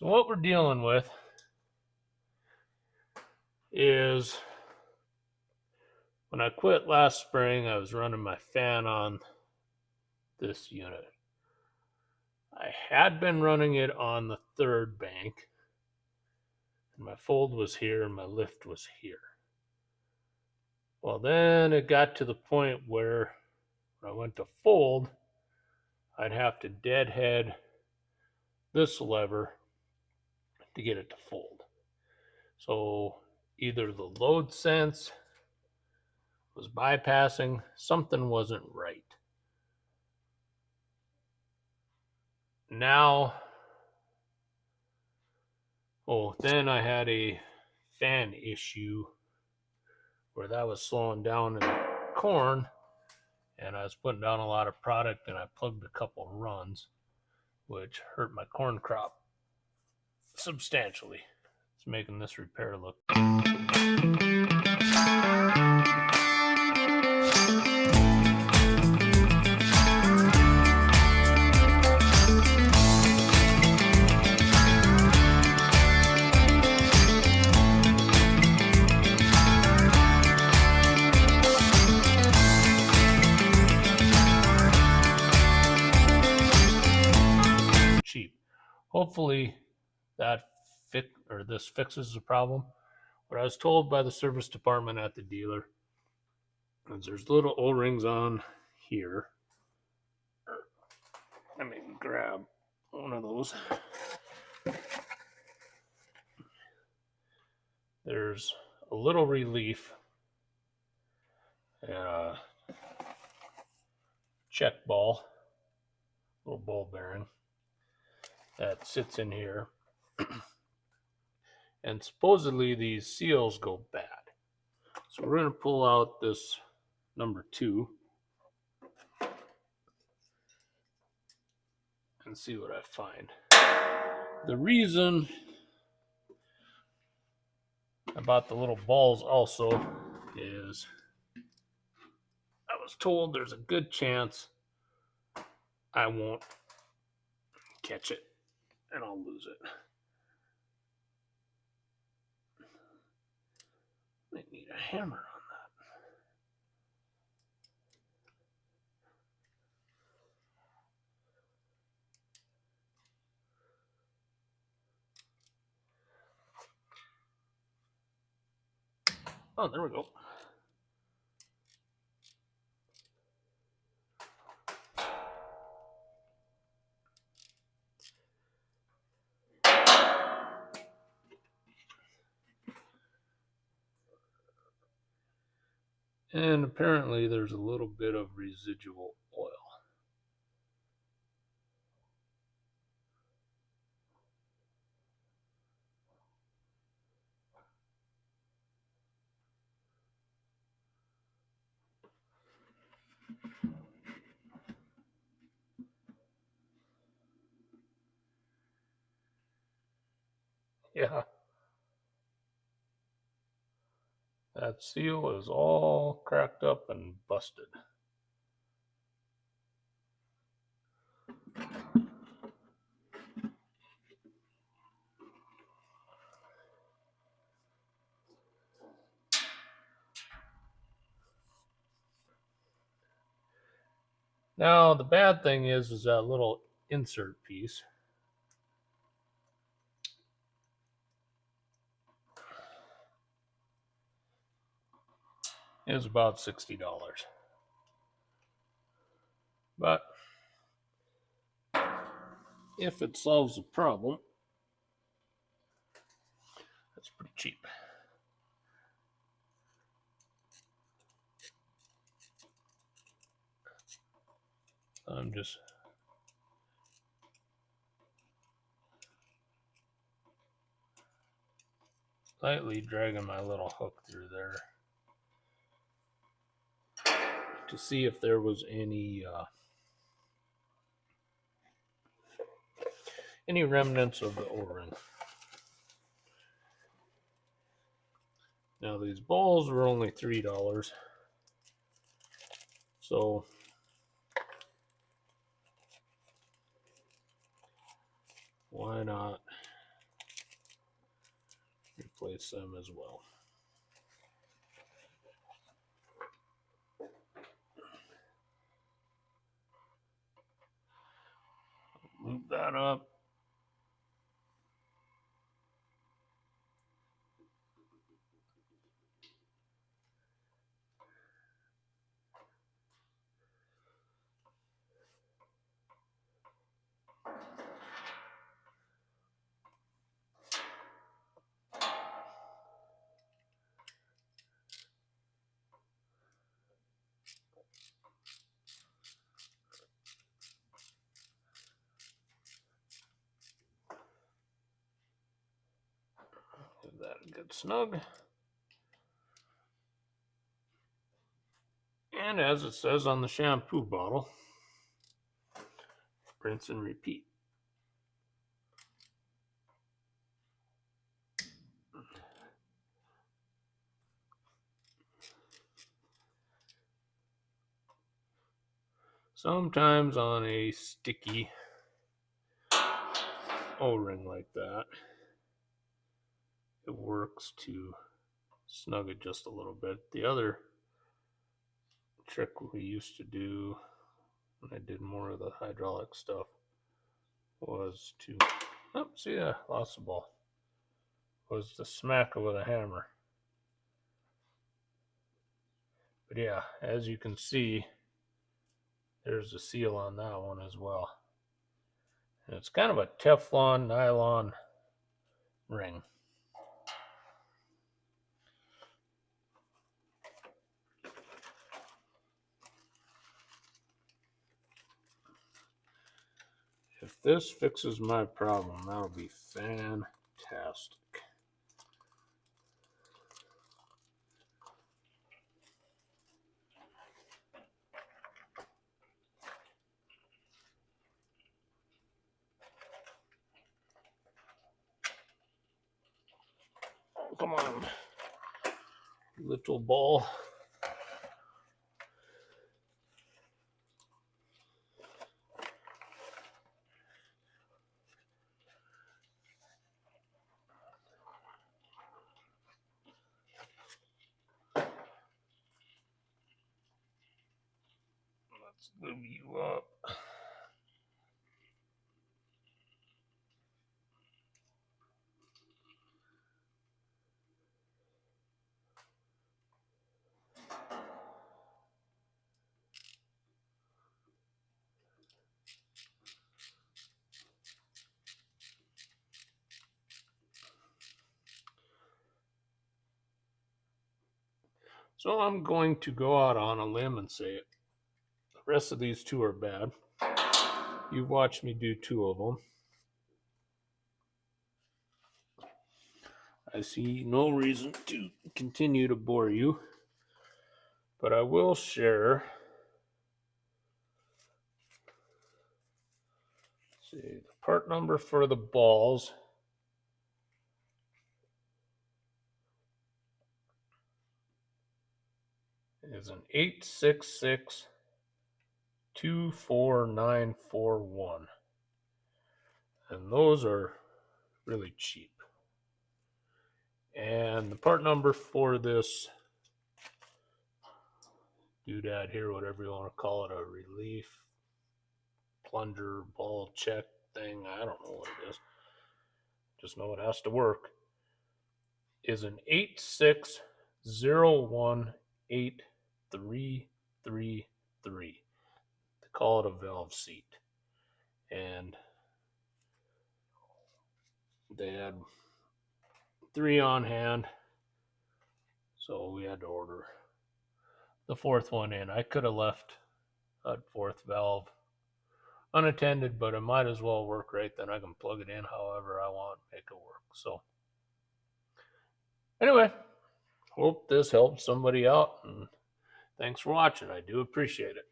So what we're dealing with is when I quit last spring, I was running my fan on this unit. I had been running it on the third bank, and my fold was here and my lift was here. Well, then it got to the point where when I went to fold, I'd have to deadhead this lever to get it to fold. So either the load sense was bypassing, something wasn't right. Now, then I had a fan issue where that was slowing down in the corn, and I was putting down a lot of product, and I plugged a couple runs, which hurt my corn crop substantially. It's making this repair look cheap. Hopefully that this fixes the problem. What I was told by the service department at the dealer is there's little O-rings on here. Let me grab one of those. There's a little relief and a check ball, little ball bearing that sits in here. And supposedly these seals go bad. So we're going to pull out this number 2 and see what I find. The reason about the little balls also is I was told there's a good chance I won't catch it and I'll lose it. I need a hammer on that. Oh, there we go. And apparently there's a little bit of residual oil. Yeah. That seal is all cracked up and busted. Now, the bad thing is that little insert piece. Is about $60. But if it solves the problem, that's pretty cheap. I'm just lightly dragging my little hook through there to see if there was any remnants of the O-ring. Now these balls were only $3, so why not replace them as well. Move that up. Give that a good snug. And as it says on the shampoo bottle, rinse and repeat. Sometimes on a sticky O-ring like that, it works to snug it just a little bit. The other trick we used to do when I did more of the hydraulic stuff was to, see, I lost the ball, was to smack it with a hammer. But yeah, as you can see, there's a seal on that one as well. And it's kind of a Teflon nylon ring. If this fixes my problem, that'll be fantastic. Come on, little ball. Let's move you up. So I'm going to go out on a limb and say it. The rest of these two are bad. You've watched me do two of them. I see no reason to continue to bore you, but I will share. Let's see, the part number for the balls is an 866-24941. And those are really cheap. And the part number for this doodad here, whatever you want to call it, a relief plunger ball check thing, I don't know what it is, just know it has to work, is an 860183333. They call it a valve seat. And they had 3 on hand, so we had to order the 4th one in. I could have left that 4th valve unattended, but it might as well work right then. I can plug it in however I want, make it work. So anyway, hope this helps somebody out, and thanks for watching. I do appreciate it.